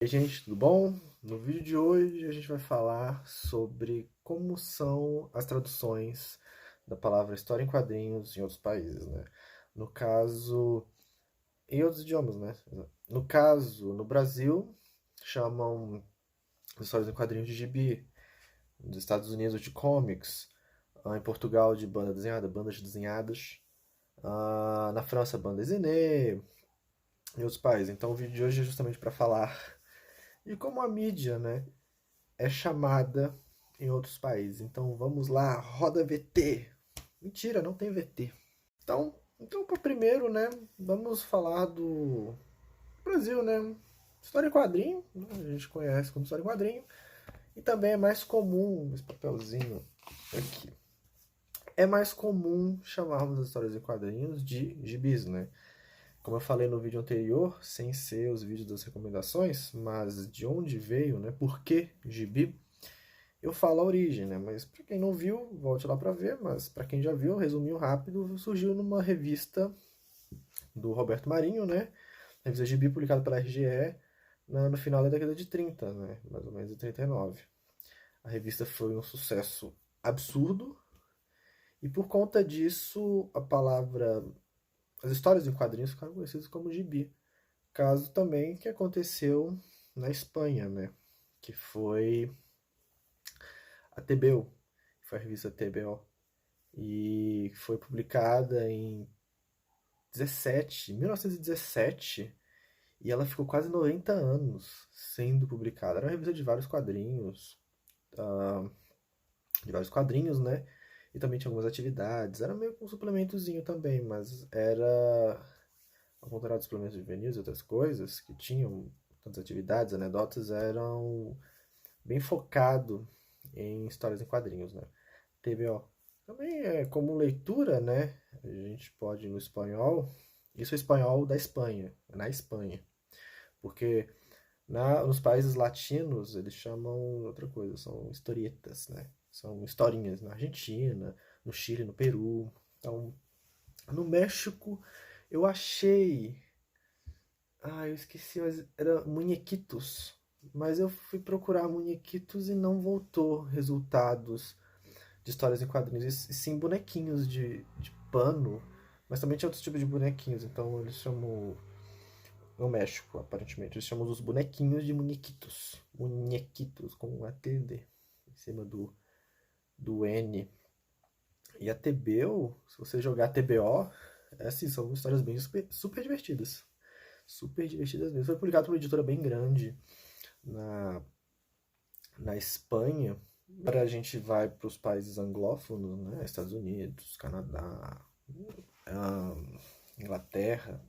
E aí, gente, tudo bom? No vídeo de hoje a gente vai falar sobre como são as traduções da palavra história em quadrinhos em outros países, né? No caso, em outros idiomas, né? No caso, no Brasil, chamam as histórias em quadrinhos de gibi, nos Estados Unidos de comics, em Portugal de banda desenhada, bandas desenhadas, na França, banda desenhée, em outros países. Então o vídeo de hoje é justamente para falar de como a mídia, né, é chamada em outros países. Então vamos lá, roda VT. Mentira, não tem VT. Então para primeiro, né, vamos falar do Brasil, né? História em quadrinho, né, a gente conhece como história em quadrinho, e também é mais comum esse papelzinho aqui. É mais comum chamarmos as histórias em quadrinhos de gibis, né? Como eu falei no vídeo anterior, sem ser os vídeos das recomendações, mas de onde veio, né? Por que gibi? Eu falo a origem, né? Mas para quem não viu, volte lá para ver. Mas para quem já viu, resumiu rápido, surgiu numa revista do Roberto Marinho, né? Revista Gibi publicada pela RGE no final da década de 30, né? Mais ou menos em 39. A revista foi um sucesso absurdo e por conta disso a palavra, as histórias em quadrinhos ficaram conhecidas como gibi. Caso também que aconteceu na Espanha, né? Que foi a TBO, foi a revista TBO, e foi publicada em 1917, e ela ficou quase 90 anos sendo publicada. Era uma revista de vários quadrinhos, uh, né? E também tinha algumas atividades. Era meio que um suplementozinho também, mas era, ao contrário dos suplementos juvenis e outras coisas que tinham tantas atividades, anedotas, eram bem focado em histórias em quadrinhos, né? TBO. Também é como leitura, né? A gente pode ir no espanhol. Isso é espanhol da Espanha, na Espanha. Porque nos países latinos eles chamam outra coisa, são historietas, né? São historinhas na Argentina, no Chile, no Peru. Então, no México eu achei. Ah, eu esqueci, mas era Muñequitos. Mas eu fui procurar Muñequitos e não voltou resultados de histórias em quadrinhos, e sim bonequinhos de pano, mas também tinha outros tipos de bonequinhos, então eles chamam, no México, aparentemente, eles chamam os bonequinhos de muñequitos, muñequitos, com um ATD em cima do N. E a TBO, se você jogar TBO, é assim, são histórias bem super divertidas. Super divertidas mesmo. Foi publicado por uma editora bem grande na, na Espanha. Agora a gente vai para os países anglófonos, né? Estados Unidos, Canadá, Inglaterra.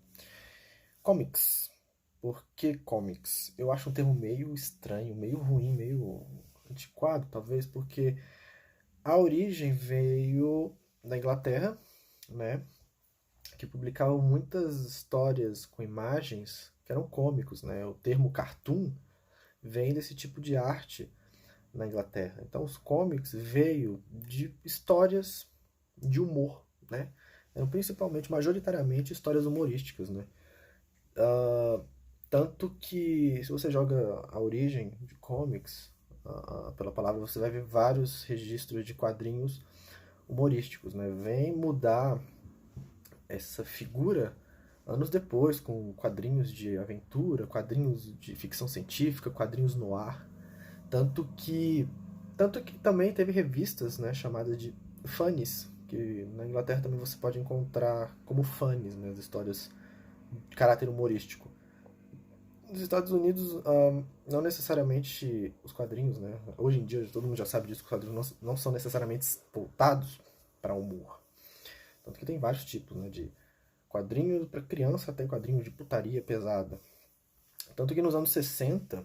Comics. Por que comics? Eu acho um termo meio estranho, meio ruim, meio antiquado, talvez, porque a origem veio da Inglaterra, né? Que publicavam muitas histórias com imagens que eram cômicos, né? O termo cartoon vem desse tipo de arte na Inglaterra. Então, os comics veio de histórias de humor, né? Eram principalmente, majoritariamente, histórias humorísticas, né? Tanto que, se você joga a origem de comics, pela palavra, você vai ver vários registros de quadrinhos humorísticos, né? Vem mudar essa figura anos depois, com quadrinhos de aventura, quadrinhos de ficção científica, quadrinhos no ar. Tanto que, tanto que também teve revistas, né, chamadas de funnies, que na Inglaterra também você pode encontrar como funnies, né, as histórias de caráter humorístico. Nos Estados Unidos, não necessariamente os quadrinhos, né? Hoje em dia todo mundo já sabe disso, que os quadrinhos não são necessariamente voltados para humor. Tanto que tem vários tipos, né? De quadrinhos para criança até quadrinhos de putaria pesada. Tanto que nos anos 60,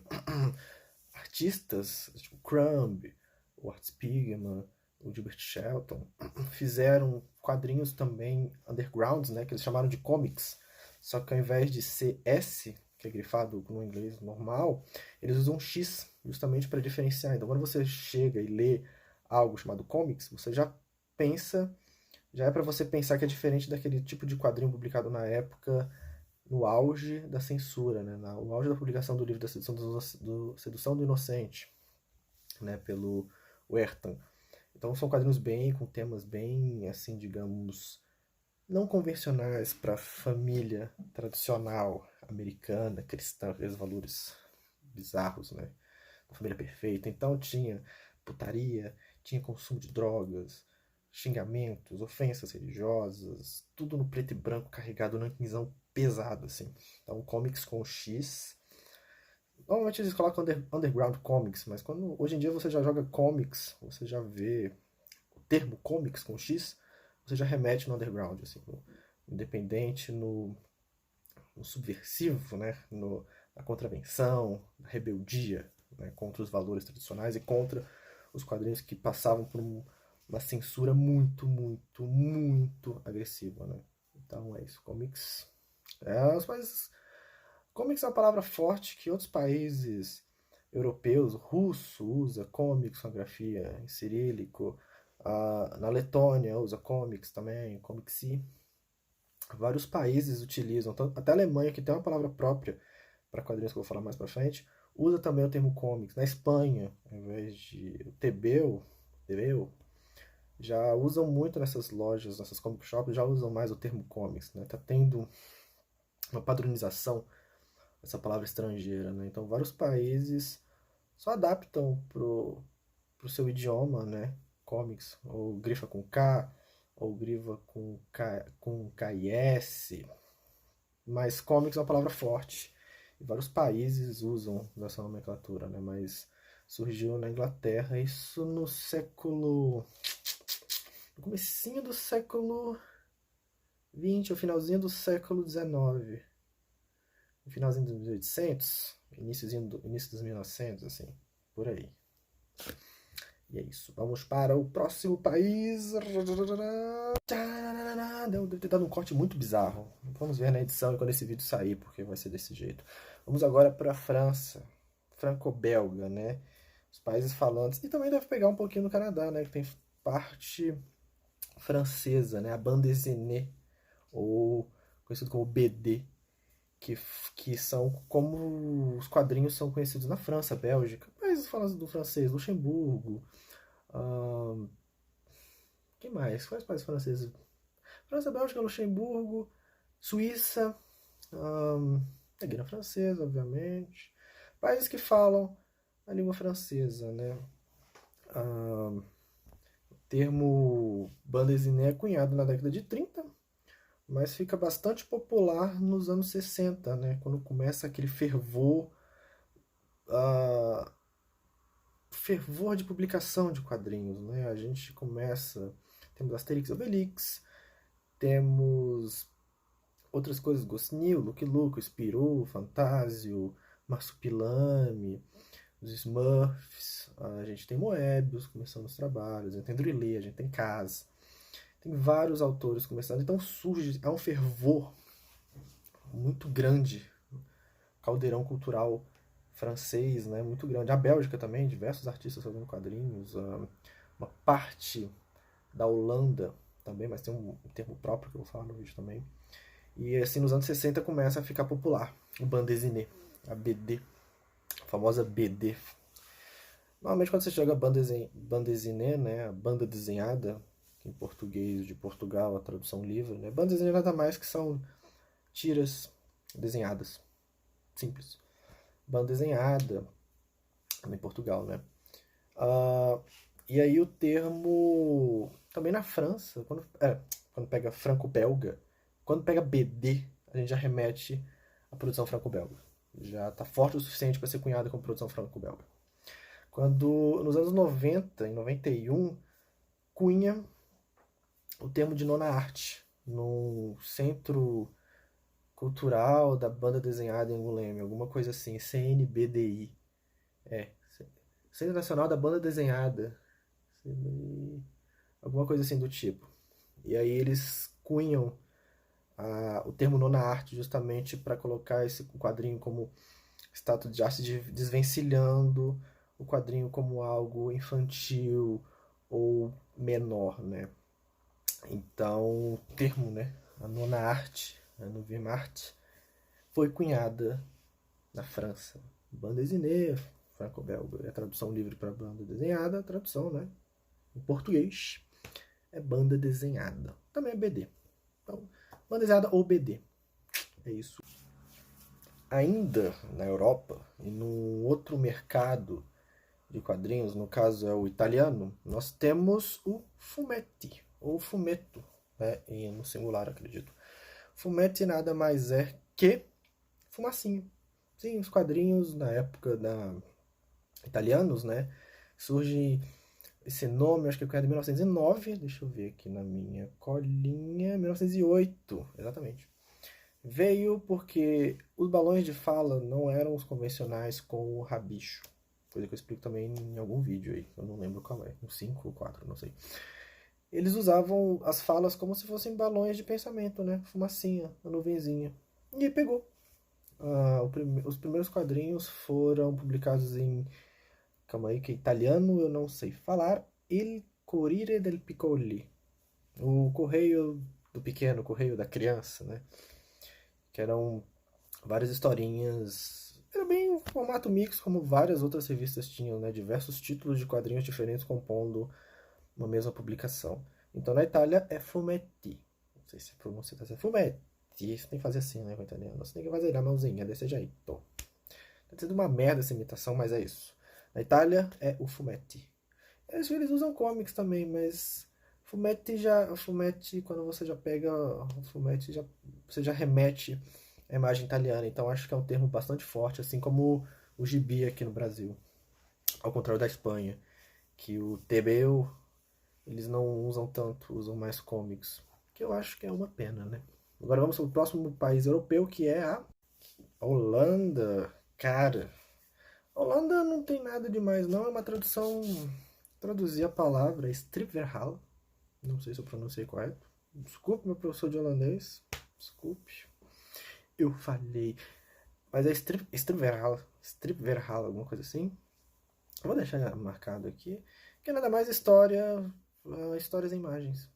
artistas, tipo Crumb, o Art Spiegelman, o Gilbert Shelton, fizeram quadrinhos também undergrounds, né, que eles chamaram de comics. Só que ao invés de ser S, que é grifado no inglês normal, eles usam X justamente para diferenciar. Então, quando você chega e lê algo chamado comics, você já é para você pensar que é diferente daquele tipo de quadrinho publicado na época no auge da censura, né? No auge da publicação do livro da Sedução do Inocente, né? Pelo Werthan. Então são quadrinhos com temas bem, assim, digamos, não convencionais para a família tradicional americana, cristã, aqueles valores bizarros, né? A família perfeita. Então tinha putaria, tinha consumo de drogas, xingamentos, ofensas religiosas, tudo no preto e branco carregado nankizão pesado, assim. Então, comics com X. Normalmente eles colocam underground comics, mas quando hoje em dia você já joga comics, você já vê o termo comics com X, você já remete no underground, assim, no independente, no subversivo, né? Na contravenção, na rebeldia, né? Contra os valores tradicionais e contra os quadrinhos que passavam por uma censura muito, muito, muito agressiva, né? Então é isso. Comics. Comics é uma palavra forte que outros países europeus, russo usa comics, grafia em cirílico. Na Letônia usa comics também, comicsy. Vários países utilizam, até a Alemanha, que tem uma palavra própria para quadrinhos que eu vou falar mais para frente, usa também o termo comics. Na Espanha, ao invés de tebeu, já usam muito nessas lojas, nessas comic shops, já usam mais o termo comics, né? Tá tendo uma padronização dessa palavra estrangeira, né? Então vários países só adaptam pro seu idioma, né? Comics, ou grifa com K, ou grifa com KS, mas comics é uma palavra forte. E vários países usam dessa nomenclatura, né? Mas surgiu na Inglaterra, isso no século... no comecinho do século XX, o finalzinho do século XIX. No finalzinho dos 1800, início dos 1900, assim, por aí. E é isso. Vamos para o próximo país. Deve ter dado um corte muito bizarro. Vamos ver na edição e quando esse vídeo sair, porque vai ser desse jeito. Vamos agora para a França. Franco-belga, né? Os países falantes. E também deve pegar um pouquinho no Canadá, né? Que tem parte francesa, né? A bande dessinée, ou conhecido como BD. Que são como os quadrinhos são conhecidos na França, Bélgica. Países falando do francês, Luxemburgo. Quem mais? Quais países franceses? França, Bélgica, Luxemburgo, Suíça, a Guiana Francesa, obviamente. Países que falam a língua francesa, né? O termo bande dessinée é cunhado na década de 30, mas fica bastante popular nos anos 60, né? Quando começa aquele fervor de publicação de quadrinhos, né? A gente começa... Temos Asterix e Obelix, temos outras coisas, Goscinny, Lucky Luke, Spirou, Fantasio, Marsupilame, os Smurfs, a gente tem Moebius começando os trabalhos, a gente tem Druillet, a gente tem Kaz, tem vários autores começando, então surge, há um fervor muito grande, caldeirão cultural francês, né, muito grande. A Bélgica também, diversos artistas fazendo quadrinhos, uma parte da Holanda também, mas tem um termo próprio que eu vou falar no vídeo também. E assim, nos anos 60 começa a ficar popular o bande dessinée, a BD, a famosa BD. Normalmente quando você joga bande dessinée, né, a banda desenhada, em português de Portugal, a tradução livre, né, bande dessinée nada mais que são tiras desenhadas, simples. Banda desenhada, em Portugal, né. E aí o termo, também na França, quando pega franco-belga, quando pega BD, a gente já remete à produção franco-belga. Já está forte o suficiente para ser cunhada como produção franco-belga. Quando, nos anos 90, em 91, cunha o termo de nona arte, no Centro Cultural da Banda Desenhada em Angoulême, alguma coisa assim, CNBDI. Centro Nacional da Banda Desenhada. Alguma coisa assim do tipo. E aí eles cunham o termo nona arte justamente para colocar esse quadrinho como status de arte, desvencilhando o quadrinho como algo infantil ou menor, né? Então, o termo, né? A nona arte, a novima arte, foi cunhada na França. Bande dessinée, franco-belga, é a tradução livre para banda desenhada, a tradução, né, em português é banda desenhada. Também é BD. Então, banda desenhada ou BD. É isso. Ainda na Europa, e num outro mercado de quadrinhos, no caso é o italiano, nós temos o fumetti, ou fumetto, né, no singular, acredito. Fumetti nada mais é que fumacinho. Sim, os quadrinhos na época da italianos, né, surge esse nome, acho que é de 1909, deixa eu ver aqui na minha colinha, 1908, exatamente. Veio porque os balões de fala não eram os convencionais com o rabicho. Coisa que eu explico também em algum vídeo aí, eu não lembro qual é, uns 5 ou 4, não sei. Eles usavam as falas como se fossem balões de pensamento, né? Fumacinha, uma nuvenzinha. E aí pegou. Os primeiros quadrinhos foram publicados em... Calma aí, que é italiano eu não sei falar. Il Corriere del Piccoli. O correio do pequeno, o correio da criança, né? Que eram várias historinhas. Era bem um formato mix, como várias outras revistas tinham, né? Diversos títulos de quadrinhos diferentes compondo uma mesma publicação. Então na Itália é fumetti. Não sei se a pronúncia tá certa. Fumetti. Você tem que fazer assim, né, com o italiano. Você tem que fazer a mãozinha desse jeito. Tá sendo uma merda essa imitação, mas é isso. Na Itália é o fumetti. Eles usam comics também, mas fumetti, quando você já pega o fumetti, você já remete à imagem italiana. Então acho que é um termo bastante forte, assim como o gibi aqui no Brasil. Ao contrário da Espanha, que o TBU eles não usam tanto, usam mais comics. Que eu acho que é uma pena, né? Agora vamos para o próximo país europeu, que é a Holanda. Cara, Holanda não tem nada demais, não. É uma tradução... Traduzir a palavra stripverhaal. Não sei se eu pronunciei correto. Desculpe, meu professor de holandês. Desculpe. Eu falei. Mas é stripverhaal, alguma coisa assim. Eu vou deixar marcado aqui. Que é nada mais histórias em imagens.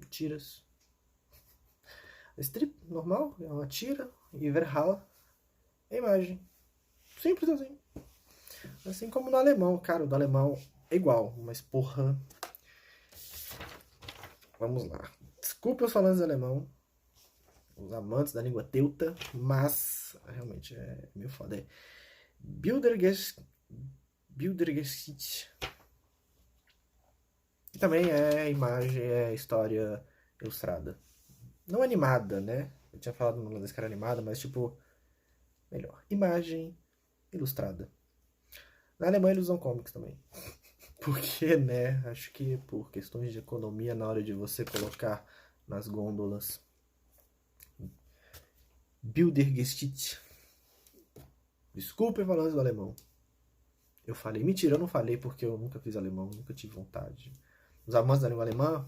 Tiras. Strip, normal, é uma tira. E verhaal é imagem. Simples assim. Assim como no alemão. Cara, o do alemão é igual. Mas porra... Vamos lá. Desculpe os falantes de alemão, os amantes da língua teuta, mas realmente é meio foda. É Bildergeschichte. E também é imagem, é história ilustrada. Não animada, né? Eu tinha falado no holandês que era animada, mas tipo, melhor. Imagem ilustrada. Na Alemanha eles usam comics também. Porque, né? Acho que por questões de economia na hora de você colocar nas gôndolas. Bildergeschichte. Desculpe falando do alemão. Eu falei, mentira, eu não falei porque eu nunca fiz alemão, nunca tive vontade. Os amantes da língua alemã,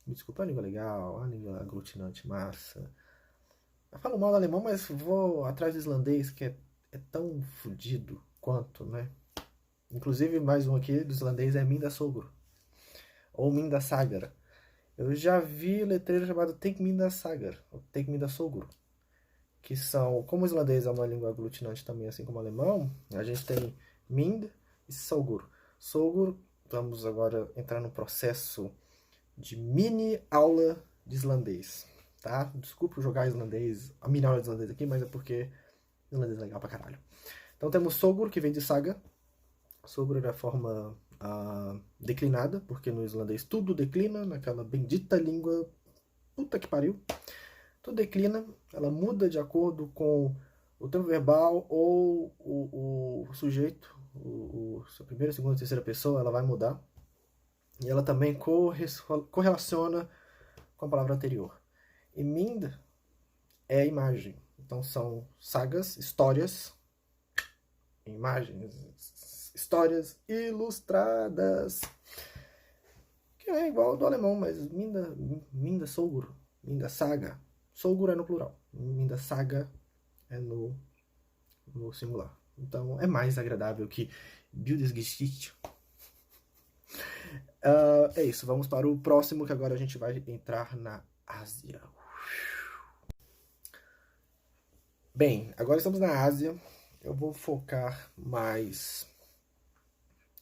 me desculpa, a língua legal, a língua aglutinante, massa. Eu falo mal do alemão, mas vou atrás do islandês, que é tão fodido quanto, né? Inclusive, mais um aqui do islandês é Minda Sogro. Ou Minda Sagar. Eu já vi letreiro chamado Take Minda Sagar, ou Take Minda Sogro. Que são, como o islandês é uma língua aglutinante também, assim como o alemão, a gente tem Mind e Sogur. Sogur, vamos agora entrar no processo de mini aula de islandês, tá? Desculpa jogar islandês, a mini aula de islandês aqui, mas é porque islandês é legal pra caralho. Então temos Sogur, que vem de saga. Sogur é a forma declinada, porque no islandês tudo declina, naquela bendita língua, puta que pariu. Tudo declina, ela muda de acordo com o tempo verbal ou o sujeito, sua primeira, segunda, terceira pessoa, ela vai mudar. E ela também correlaciona com a palavra anterior. E Mind é imagem. Então são sagas, histórias, imagens, histórias ilustradas. Que é igual ao do alemão, mas Minda Sogur, Minda Saga. Sogur é no plural. Minda Saga é no singular. Então é mais agradável que Bildungsgeschichte. É isso, vamos para o próximo, que agora a gente vai entrar na Ásia. Bem, agora estamos na Ásia. Eu vou focar mais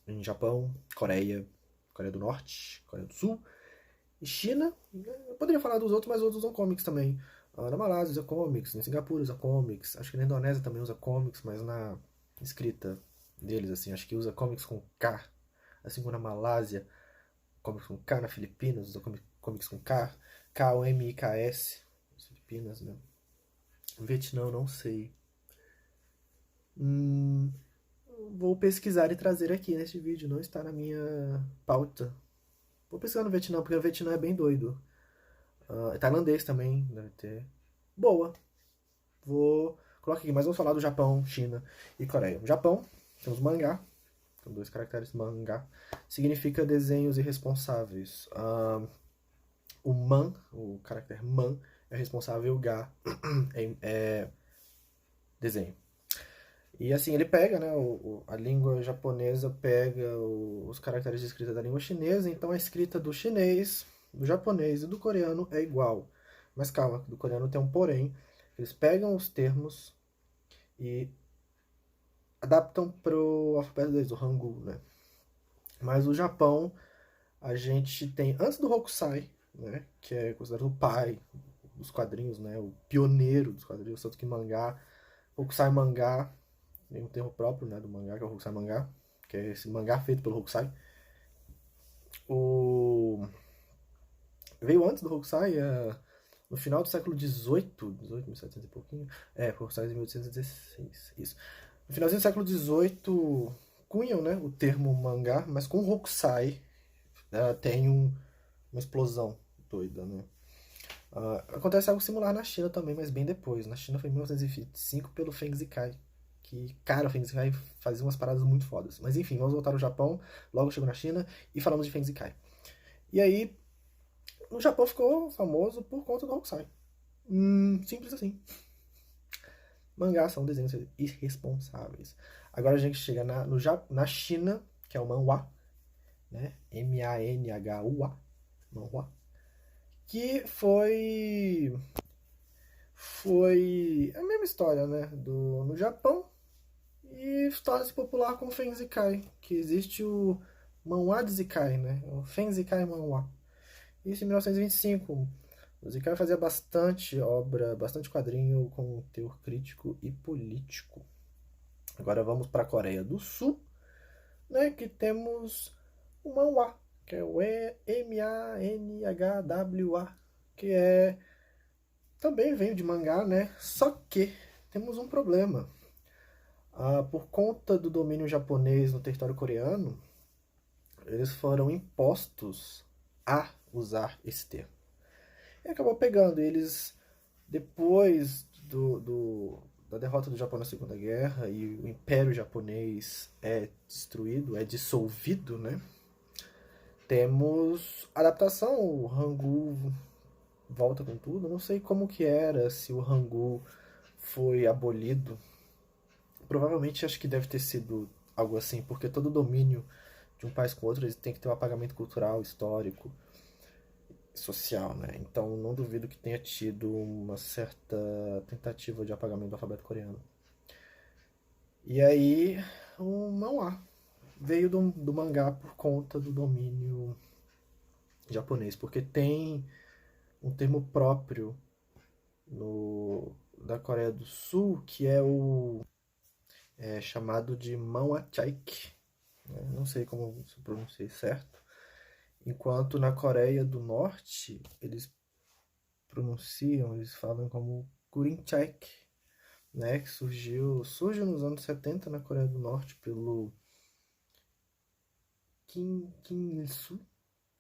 em Japão, Coreia, Coreia do Norte, Coreia do Sul e China. Eu poderia falar dos outros, mas os outros usam comics também. Na Malásia usa comics, em Singapura usa comics, acho que na Indonésia também usa comics, mas na escrita deles, assim, acho que usa comics com K, assim como na Malásia, comics com K, na Filipinas usa comics com K, K-O-M-I-K-S, nas Filipinas, né? Vietnã, não sei. Hum, vou pesquisar e trazer aqui neste vídeo, não está na minha pauta. Vou pesquisar no Vietnã, porque o Vietnã é bem doido. Tailandês também, deve ter. Boa, vou colocar aqui, mas vamos falar do Japão, China e Coreia. No Japão, temos mangá, são dois caracteres mangá, significa desenhos irresponsáveis. O man, o caractere man, é responsável, o ga é desenho. E assim, ele pega, né, a língua japonesa pega os caracteres de escrita da língua chinesa, então a escrita do chinês, do japonês e do coreano é igual. Mas calma, do coreano tem um porém. Eles pegam os termos e adaptam para o alfabeto deles, o Hangul, né? Mas o Japão, a gente tem, antes do Hokusai, né, que é considerado o pai dos quadrinhos, né, o pioneiro dos quadrinhos, tanto que mangá, Hokusai mangá, tem um termo próprio, né, do mangá, que é o Hokusai mangá, que é esse mangá feito pelo Hokusai. O... Veio antes do Hokusai, no final do século XVIII, 1700 e pouquinho, o Hokusai de 1816, isso. No finalzinho do século XVIII, cunham, né, o termo mangá, mas com o Hokusai tem uma explosão doida, né. Acontece algo similar na China também, mas bem depois. Na China foi em 1925 pelo Feng Zikai. Que, cara, o Feng Zikai fazia umas paradas muito fodas. Mas enfim, vamos voltar ao Japão. Logo chegou na China e falamos de Feng Zikai. E aí, no Japão ficou famoso por conta do Hokusai. Simples assim. Mangás são desenhos irresponsáveis. Agora a gente chega na China, que é o manhwa, né? M-A-N-H-U-A. Manhwa. Que foi a mesma história, né? No Japão. E torna-se popular com o Fenzikai, que existe o Manhwa de Zikai, né? O Fenzikai Manhwa. Isso em 1925. O Zikai fazia bastante obra, bastante quadrinho com teor crítico e político. Agora vamos para a Coreia do Sul, né? Que temos o Manhwa, que é o M-A-N-H-W-A, que também veio de mangá, né? Só que temos um problema. Por conta do domínio japonês no território coreano, eles foram impostos a usar esse termo. E acabou pegando eles, depois da derrota do Japão na Segunda Guerra e o Império Japonês é destruído, é dissolvido, né? Temos adaptação, o Hangul volta com tudo. Não sei como que era, se o Hangul foi abolido. Provavelmente acho que deve ter sido algo assim, porque todo domínio de um país com outro, eles têm que ter um apagamento cultural, histórico, social, né? Então não duvido que tenha tido uma certa tentativa de apagamento do alfabeto coreano. E aí, o manhwa veio do mangá por conta do domínio japonês, porque tem um termo próprio da Coreia do Sul que é chamado de manhwachaik, né? Não sei como se pronuncia certo. Enquanto na Coreia do Norte, eles falam como Gurinchek, né, que surge nos anos 70 na Coreia do Norte pelo Kim Il-sung,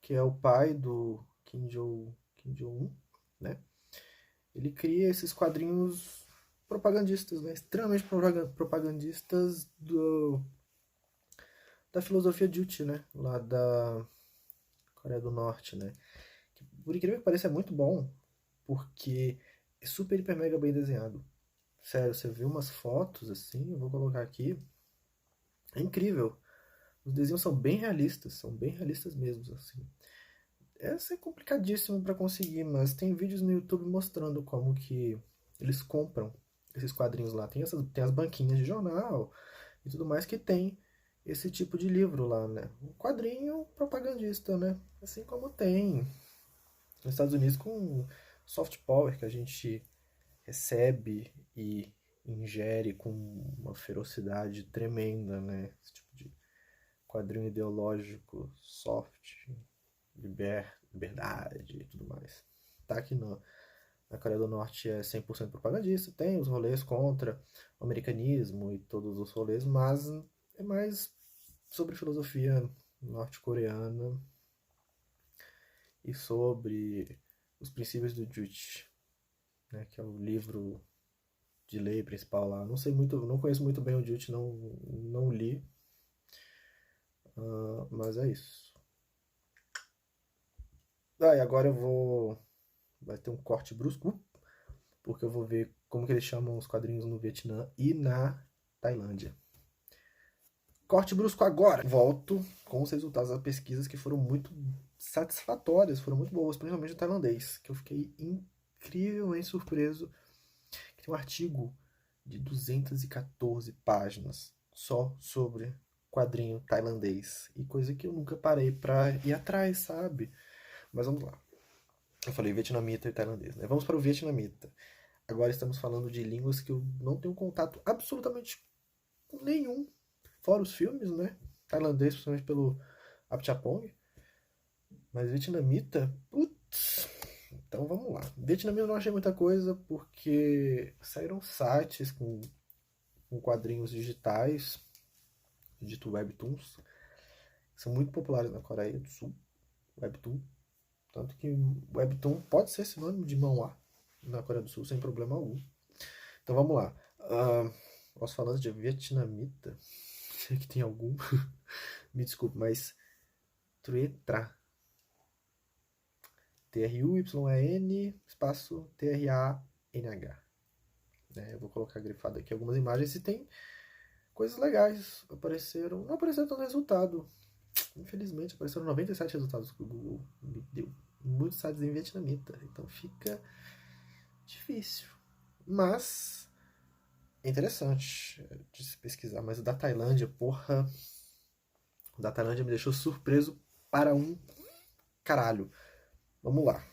que é o pai do Kim Jong-un, né? Ele cria esses quadrinhos propagandistas, né, extremamente propagandistas da filosofia Juche, né, lá da Coreia do Norte, né? Que, por incrível que pareça, é muito bom, porque é super, hiper, mega bem desenhado. Sério, você vê umas fotos assim, eu vou colocar aqui. É incrível. Os desenhos são bem realistas mesmo, assim. Essa é complicadíssimo para conseguir, mas tem vídeos no YouTube mostrando como que eles compram esses quadrinhos lá. Tem as banquinhas de jornal e tudo mais que tem esse tipo de livro lá, né? Um quadrinho propagandista, né? Assim como tem nos Estados Unidos com soft power que a gente recebe e ingere com uma ferocidade tremenda, né? Esse tipo de quadrinho ideológico soft, liberdade e tudo mais. Tá aqui na Coreia do Norte é 100% propagandista, tem os rolês contra o americanismo e todos os rolês, mas é mais sobre filosofia norte-coreana e sobre os princípios do Juche, né, que é o livro de lei principal lá. Não sei muito, não conheço muito bem o Juche, não li, mas é isso. E agora vai ter um corte brusco, porque eu vou ver como que eles chamam os quadrinhos no Vietnã e na Tailândia. Corte brusco agora. Volto com os resultados das pesquisas que foram muito satisfatórias, foram muito boas, principalmente o tailandês, que eu fiquei incrivelmente surpreso. Que tem um artigo de 214 páginas só sobre quadrinho tailandês. E coisa que eu nunca parei pra ir atrás, sabe? Mas vamos lá. Eu falei vietnamita e tailandês, né? Vamos para o vietnamita. Agora estamos falando de línguas que eu não tenho contato absolutamente nenhum, fora os filmes, né? Tailandês, principalmente pelo Apchapong. Mas vietnamita, putz. Então vamos lá. Vietnamita eu não achei muita coisa porque saíram sites com quadrinhos digitais, dito webtoons, que são muito populares na Coreia do Sul. Webtoon. Tanto que webtoon pode ser sinônimo de manhwa na Coreia do Sul sem problema algum. Então vamos lá. Nós falando de vietnamita, sei que tem algum, me desculpe, mas Truy Tra. T-R-U-Y-N espaço T-R-A-N-H. Eu vou colocar grifado aqui algumas imagens e tem coisas legais. Não apareceram tanto resultado. Infelizmente, apareceram 97 resultados que o Google me deu. Muitos sites em vietnamita. Então fica difícil. Mas é interessante de se pesquisar. Mas o da Tailândia, porra. O da Tailândia me deixou surpreso para um caralho. Vamos lá.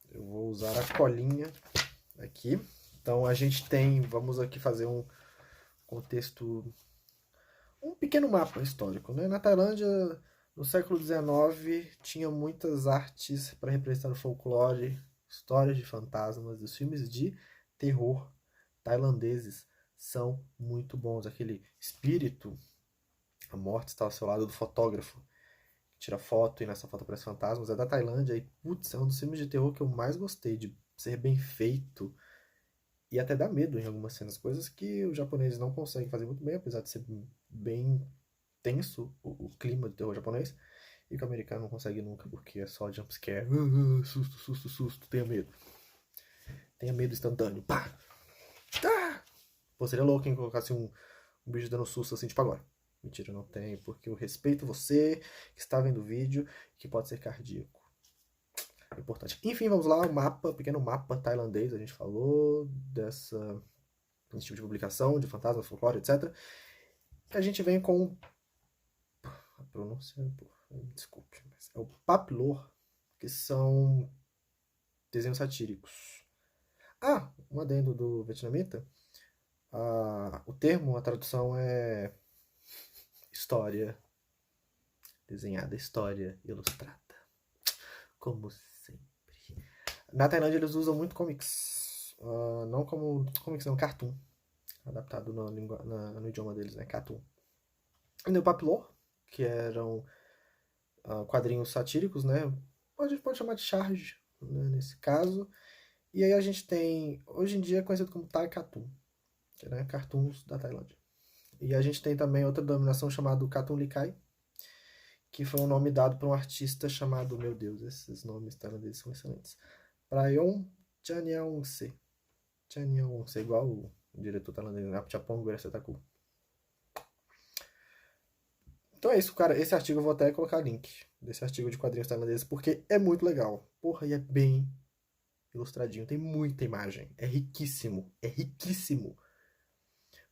Eu vou usar a colinha aqui. Então a gente tem. Vamos aqui fazer um contexto. Um pequeno mapa histórico, né? Na Tailândia, no século XIX, tinha muitas artes para representar o folclore, histórias de fantasmas. Os filmes de terror tailandeses são muito bons. Aquele espírito, a morte está ao seu lado do fotógrafo, que tira foto e nessa foto aparece fantasmas. É da Tailândia e, putz, é um dos filmes de terror que eu mais gostei, de ser bem feito e até dá medo em algumas cenas. Coisas que os japoneses não conseguem fazer muito bem, apesar de ser bem tenso o clima do terror japonês, e que o americano não consegue nunca, porque é só jumpscare, susto, susto, susto, tenha medo. Tenha medo instantâneo, pá! Ah! Pô, seria louco quem colocasse um bicho dando susto assim, tipo agora. Mentira, não tem, porque eu respeito você que está vendo o vídeo, que pode ser cardíaco. É importante. Enfim, vamos lá, o mapa, pequeno mapa tailandês, a gente falou desse tipo de publicação, de fantasmas, folclore, etc. E a gente vem com a pronúncia, desculpe, mas é o Paplor, que são desenhos satíricos. Um adendo do vietnamita. O termo, a tradução é história desenhada, história ilustrada. Como sempre. Na Tailândia eles usam muito comics. Não como comics, não, cartoon. Adaptado no idioma deles, né? Cartoon. E o Paplor, que eram quadrinhos satírico, né? A gente pode chamar de charge, né, nesse caso. E aí a gente tem, hoje em dia é conhecido como Thai Cartoon, que é, né, cartoons da Tailândia. E a gente tem também outra denominação chamada Cartoon Likai, que foi um nome dado para um artista chamado, meu Deus, esses nomes tailandeses são excelentes, Prayon Chaniaongse. Chaniaongse, igual o diretor tailandês, né? Apchapong Weerasethakul. Então é isso, cara. Esse artigo eu vou até colocar link desse artigo de quadrinhos tailandeses, porque é muito legal. Porra, e é bem ilustradinho. Tem muita imagem. É riquíssimo. É riquíssimo.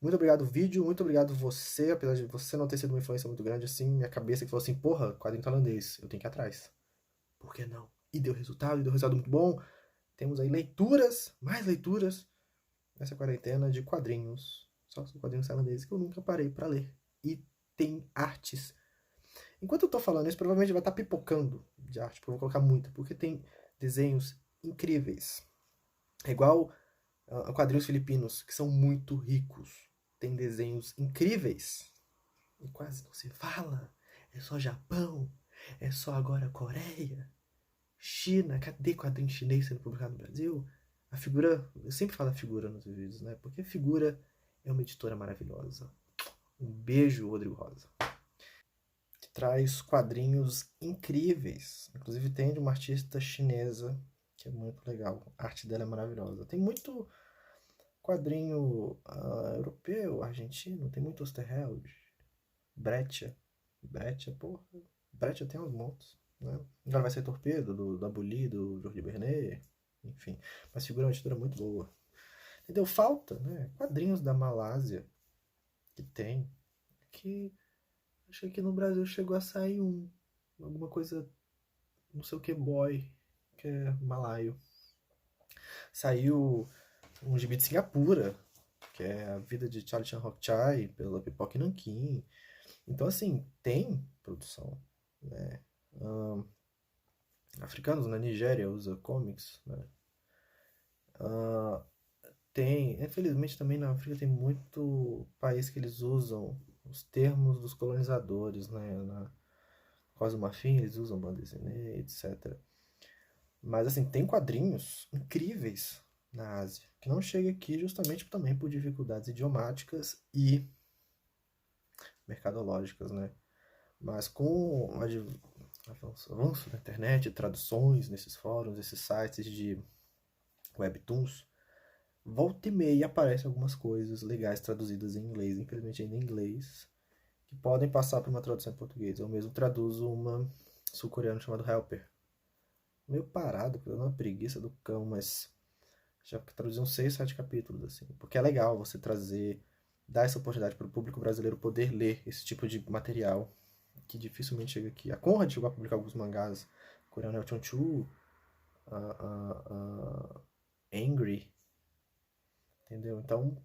Muito obrigado, vídeo. Muito obrigado você, apesar de você não ter sido uma influência muito grande assim. Minha cabeça que falou assim, porra, quadrinho tailandês, eu tenho que ir atrás. Por que não? E deu resultado muito bom. Temos aí leituras, mais leituras, nessa quarentena de quadrinhos. Só quadrinhos tailandeses que eu nunca parei para ler. E tem artes. Enquanto eu tô falando isso, provavelmente vai estar pipocando de arte, porque eu vou colocar muito, porque tem desenhos incríveis. É igual quadrinhos filipinos, que são muito ricos. Tem desenhos incríveis. E quase não se fala. É só Japão. É só agora Coreia. China. Cadê quadrinho chinês sendo publicado no Brasil? A figura. Eu sempre falo a figura nos vídeos, né? Porque a figura é uma editora maravilhosa. Um beijo, Rodrigo Rosa. Que traz quadrinhos incríveis. Inclusive tem de uma artista chinesa que é muito legal. A arte dela é maravilhosa. Tem muito quadrinho europeu, argentino, tem muito Osterheld, Breccia. Breccia, porra. Breccia tem uns montes, né? Agora vai ser Torpedo, do Abuli, do Jordi Bernet, enfim. Mas figura uma editora muito boa. Entendeu? Falta, né? Quadrinhos da Malásia que tem, que acho que aqui no Brasil chegou a sair alguma coisa, não sei o que, boy, que é malaio. Saiu um gibi de Singapura, que é a vida de Charlie Chan Chai pela Pipoca e Nanquim. Então, assim, tem produção, né? Africanos na Nigéria usa comics, né? Tem, infelizmente também na África tem muito país que eles usam os termos dos colonizadores, né? Na Costa do Marfim eles usam bande dessinée, etc. Mas assim, tem quadrinhos incríveis na Ásia, que não chega aqui justamente também por dificuldades idiomáticas e mercadológicas, né? Mas com o avanço da internet, traduções nesses fóruns, esses sites de webtoons, volta e meia aparecem algumas coisas legais traduzidas em inglês, infelizmente ainda em inglês, que podem passar por uma tradução em português. Eu mesmo traduzo uma sul-coreana chamada Helper. Meio parado, porque eu uma preguiça do cão, mas já traduzi uns 6, 7 capítulos, assim. Porque é legal você trazer, dar essa oportunidade para o público brasileiro poder ler esse tipo de material que dificilmente chega aqui. A Conrad chegou a publicar alguns mangás, Coronel Chonchu, Angry, entendeu? Então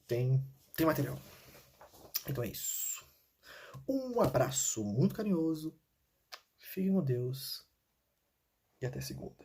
tem material. Então é isso. Um abraço muito carinhoso, fiquem com Deus e até segunda.